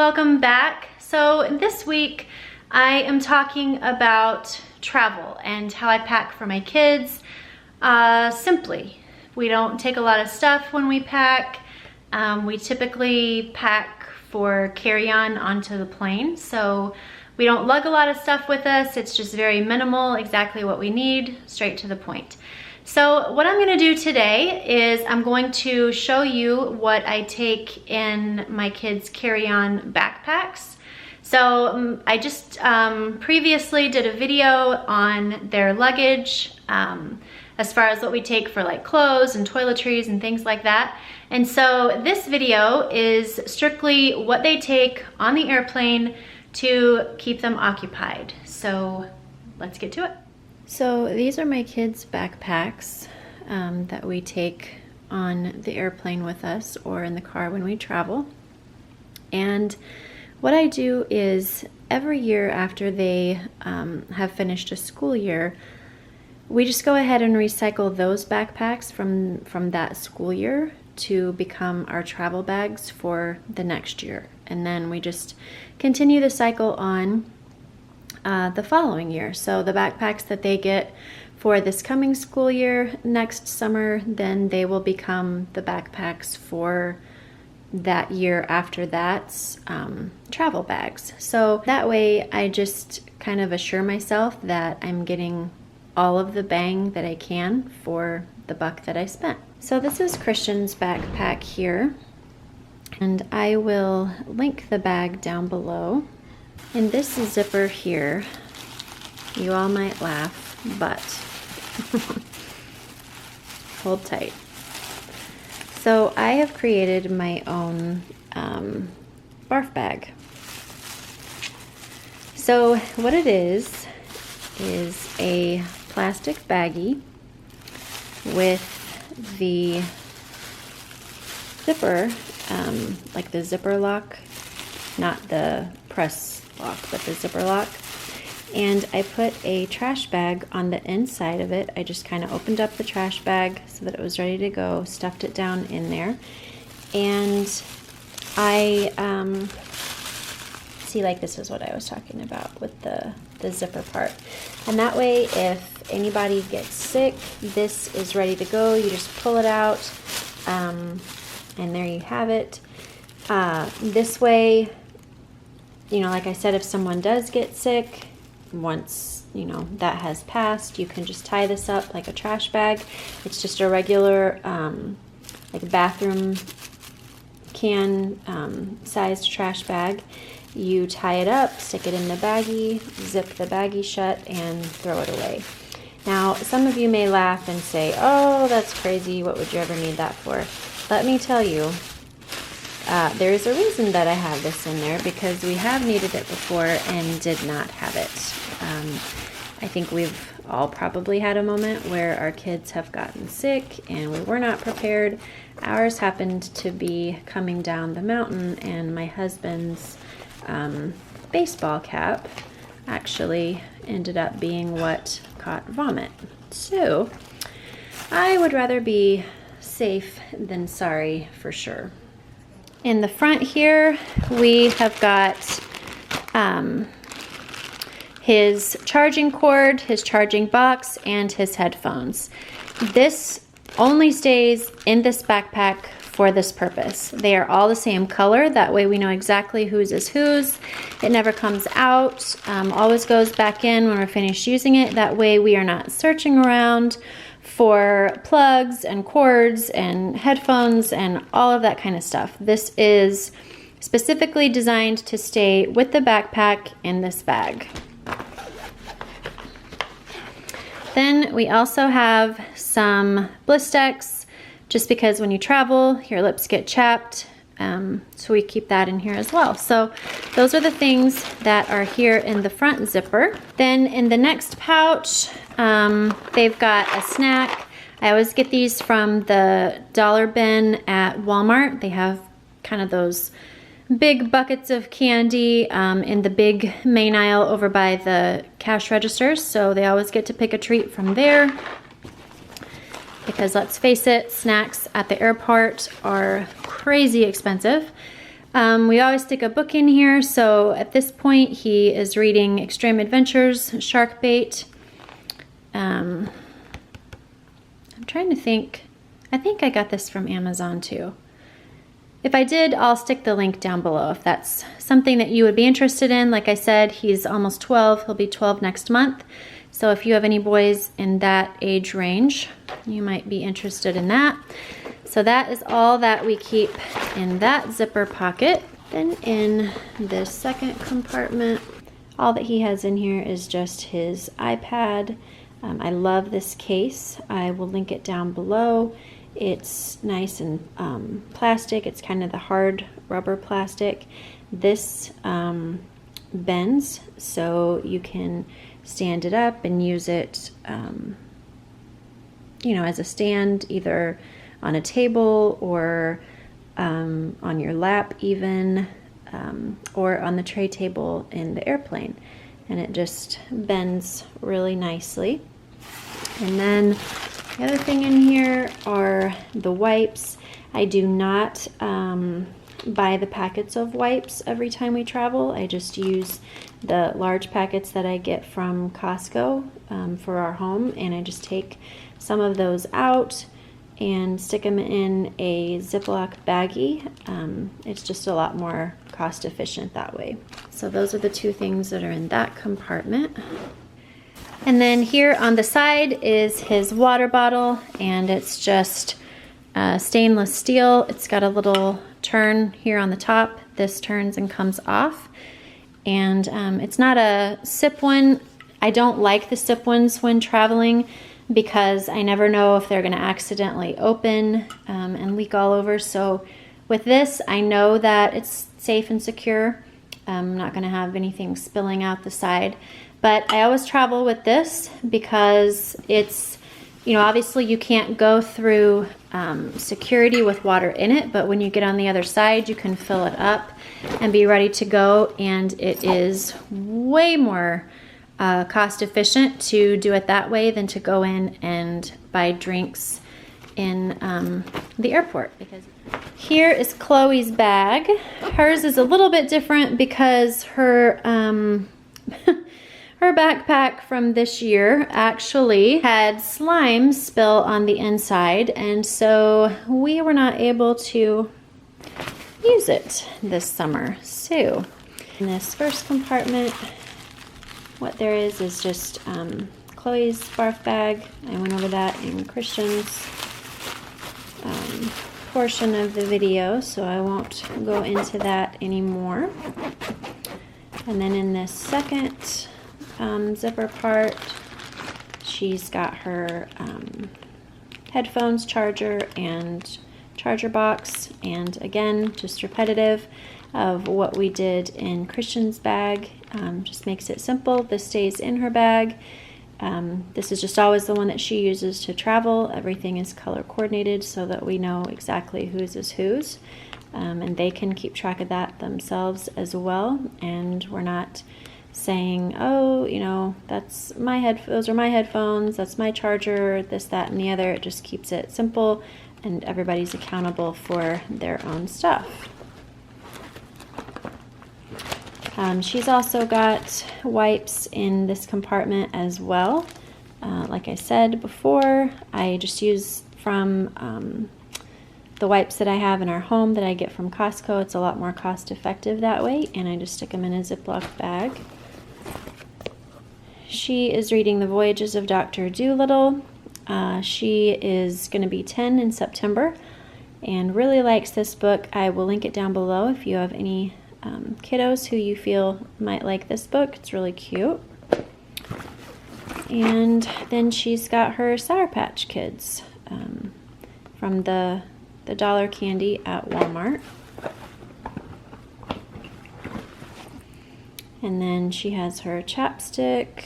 welcome back. So this week I am talking about travel and how I pack for my kids. Simply, we don't take a lot of stuff when we pack. We typically pack for carry-on onto the plane, so we don't lug a lot of stuff with us. It's just very minimal, exactly what we need, straight to the point. So what I'm gonna do today is I'm going to show you what I take in my kids' carry-on backpacks. So I just previously did a video on their luggage as far as what we take for like clothes and toiletries and things like that. And so this video is strictly what they take on the airplane to keep them occupied. So let's get to it. So these are my kids' backpacks that we take on the airplane with us or in the car when we travel. And what I do is every year after they have finished a school year, we just go ahead and recycle those backpacks from that school year to become our travel bags for the next year. And then we just continue the cycle on the following year. So the backpacks that they get for this coming school year next summer, then they will become the backpacks for that year after that's travel bags. So that way I just kind of assure myself that I'm getting all of the bang that I can for the buck that I spent. So this is Christian's backpack here, and I will link the bag down below. In this zipper here, you all might laugh, but hold tight. So I have created my own barf bag. So what it is a plastic baggie with the zipper, like the zipper lock, not the press lock, but the zipper lock. And I put a trash bag on the inside of it. I just kind of opened up the trash bag so that it was ready to go, stuffed it down in there. And I, see, like this is what I was talking about with the zipper part. And that way, if anybody gets sick, this is ready to go. You just pull it out, and there you have it. This way, you know, like I said, if someone does get sick, once, you know, that has passed, you can just tie this up like a trash bag. It's just a regular, like bathroom can sized trash bag. You tie it up, stick it in the baggie, zip the baggie shut, and throw it away. Now, some of you may laugh and say, oh, that's crazy. What would you ever need that for? Let me tell you, there is a reason that I have this in there, because we have needed it before and did not have it. I think we've all probably had a moment where our kids have gotten sick and we were not prepared. Ours happened to be coming down the mountain, and my husband's baseball cap actually ended up being what caught vomit. So I would rather be safe than sorry, for sure. In the front here, we have got his charging cord, his charging box, and his headphones. This only stays in this backpack for this purpose. They are all the same color. That way we know exactly whose is whose. It never comes out. Always goes back in when we're finished using it. That way we are not searching around for plugs and cords and headphones and all of that kind of stuff. This is specifically designed to stay with the backpack in this bag. Then we also have some Blistex, just because when you travel, your lips get chapped. So we keep that in here as well. So those are the things that are here in the front zipper. Then in the next pouch, they've got a snack. I always get these from the dollar bin at Walmart. They have kind of those big buckets of candy in the big main aisle over by the cash registers. So they always get to pick a treat from there. Because let's face it, snacks at the airport are crazy expensive. We always stick a book in here, so at this point he is reading Extreme Adventures, Shark Bait. I'm trying to think. I think I got this from Amazon too. If I did, I'll stick the link down below if that's something that you would be interested in. Like I said, he's almost 12. He'll be 12 next month. So if you have any boys in that age range, you might be interested in that. So that is all that we keep in that zipper pocket. Then in this second compartment, all that he has in here is just his iPad. I love this case. I will link it down below. It's nice and plastic. It's kind of the hard rubber plastic. This bends, so you can stand it up and use it, you know, as a stand, either on a table or on your lap even, or on the tray table in the airplane. And it just bends really nicely. And then the other thing in here are the wipes. I do not buy the packets of wipes every time we travel. I just use the large packets that I get from Costco for our home, and I just take some of those out and stick them in a Ziploc baggie. It's just a lot more cost efficient that way. So those are the two things that are in that compartment. And then here on the side is his water bottle, and it's just stainless steel. It's got a little turn here on the top. This turns and comes off. And it's not a sip one. I don't like the sip ones when traveling because I never know if they're gonna accidentally open and leak all over. So with this, I know that it's safe and secure. I'm not gonna have anything spilling out the side. But I always travel with this because it's, you know, obviously you can't go through security with water in it, but when you get on the other side, you can fill it up and be ready to go. And it is way more cost efficient to do it that way than to go in and buy drinks in the airport. Because here is Chloe's bag. Hers is a little bit different because her her backpack from this year actually had slime spill on the inside, and so we were not able to use it this summer. So in this first compartment, what there is just Chloe's Barf Bag. I went over that in Christian's portion of the video, so I won't go into that anymore. And then in this second zipper part, she's got her headphones, charger, and charger box. And again, just repetitive of what we did in Christian's bag. Just makes it simple. This stays in her bag. This is just always the one that she uses to travel. Everything is color coordinated so that we know exactly whose is whose. And they can keep track of that themselves as well. And we're not saying, oh, you know, those are my headphones, that's my charger, this, that, and the other. It just keeps it simple, and everybody's accountable for their own stuff. She's also got wipes in this compartment as well. Like I said before, I just use from the wipes that I have in our home that I get from Costco. It's a lot more cost effective that way, and I just stick them in a Ziploc bag. She is reading the Voyages of Dr. Doolittle. She is going to be 10 in September and really likes this book. I will link it down below if you have any kiddos who you feel might like this book. It's really cute. And then she's got her Sour Patch Kids from the dollar candy at Walmart. And then she has her chapstick,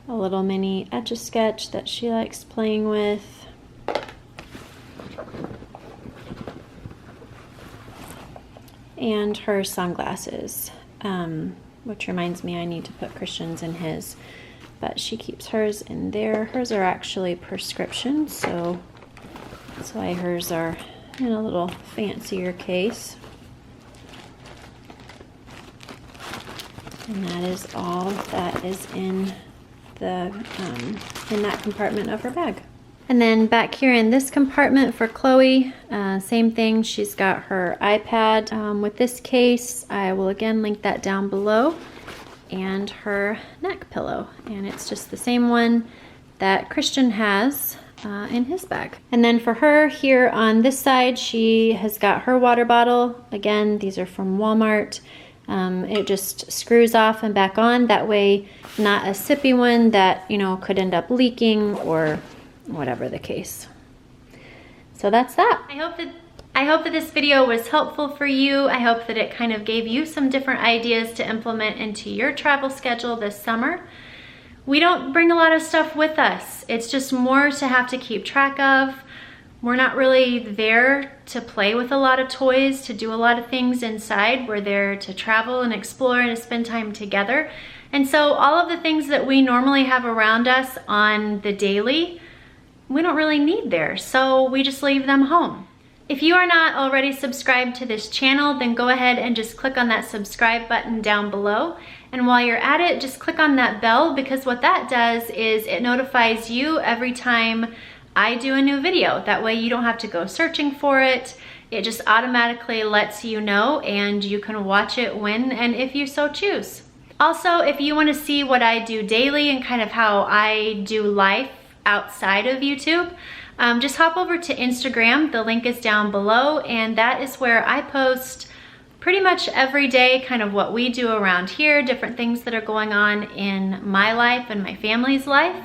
a little mini Etch-a-Sketch that she likes playing with, and her sunglasses, which reminds me I need to put Christian's in his, but she keeps hers in there. Hers are actually prescription, so that's why hers are in a little fancier case. And that is all that is in the in that compartment of her bag. And then back here in this compartment for Chloe, same thing. She's got her iPad with this case. I will again link that down below, and her neck pillow. And it's just the same one that Christian has in his bag. And then for her here on this side, she has got her water bottle. Again, these are from Walmart. It just screws off and back on. That way, not a sippy one that, you know, could end up leaking or whatever the case. So that's that. I hope that this video was helpful for you. I hope that it kind of gave you some different ideas to implement into your travel schedule this summer. We don't bring a lot of stuff with us. It's just more to have to keep track of. We're not really there to play with a lot of toys, to do a lot of things inside. We're there to travel and explore and to spend time together. And so all of the things that we normally have around us on the daily, we don't really need there, so we just leave them home. If you are not already subscribed to this channel, then go ahead and just click on that subscribe button down below. And while you're at it, just click on that bell, because what that does is it notifies you every time I do a new video. That way you don't have to go searching for it. It just automatically lets you know, and you can watch it when and if you so choose. Also, if you want to see what I do daily and kind of how I do life outside of YouTube, just hop over to Instagram. The link is down below, and that is where I post pretty much every day kind of what we do around here, different things that are going on in my life and my family's life.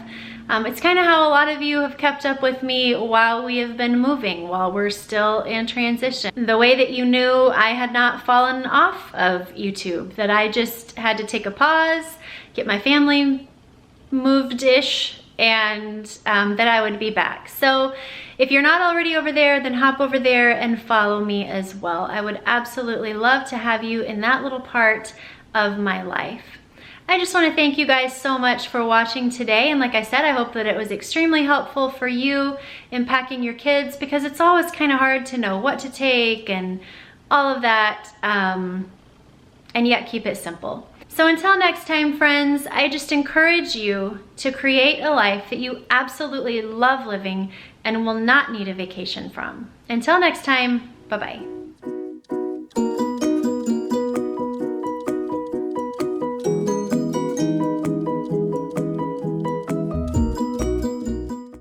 It's kind of how a lot of you have kept up with me while we have been moving, while we're still in transition. The way that you knew I had not fallen off of YouTube, that I just had to take a pause, get my family moved-ish, and that I would be back. So if you're not already over there, then hop over there and follow me as well. I would absolutely love to have you in that little part of my life. I just want to thank you guys so much for watching today. And like I said, I hope that it was extremely helpful for you in packing your kids, because it's always kind of hard to know what to take and all of that, and yet keep it simple. So until next time, friends, I just encourage you to create a life that you absolutely love living and will not need a vacation from. Until next time, bye-bye.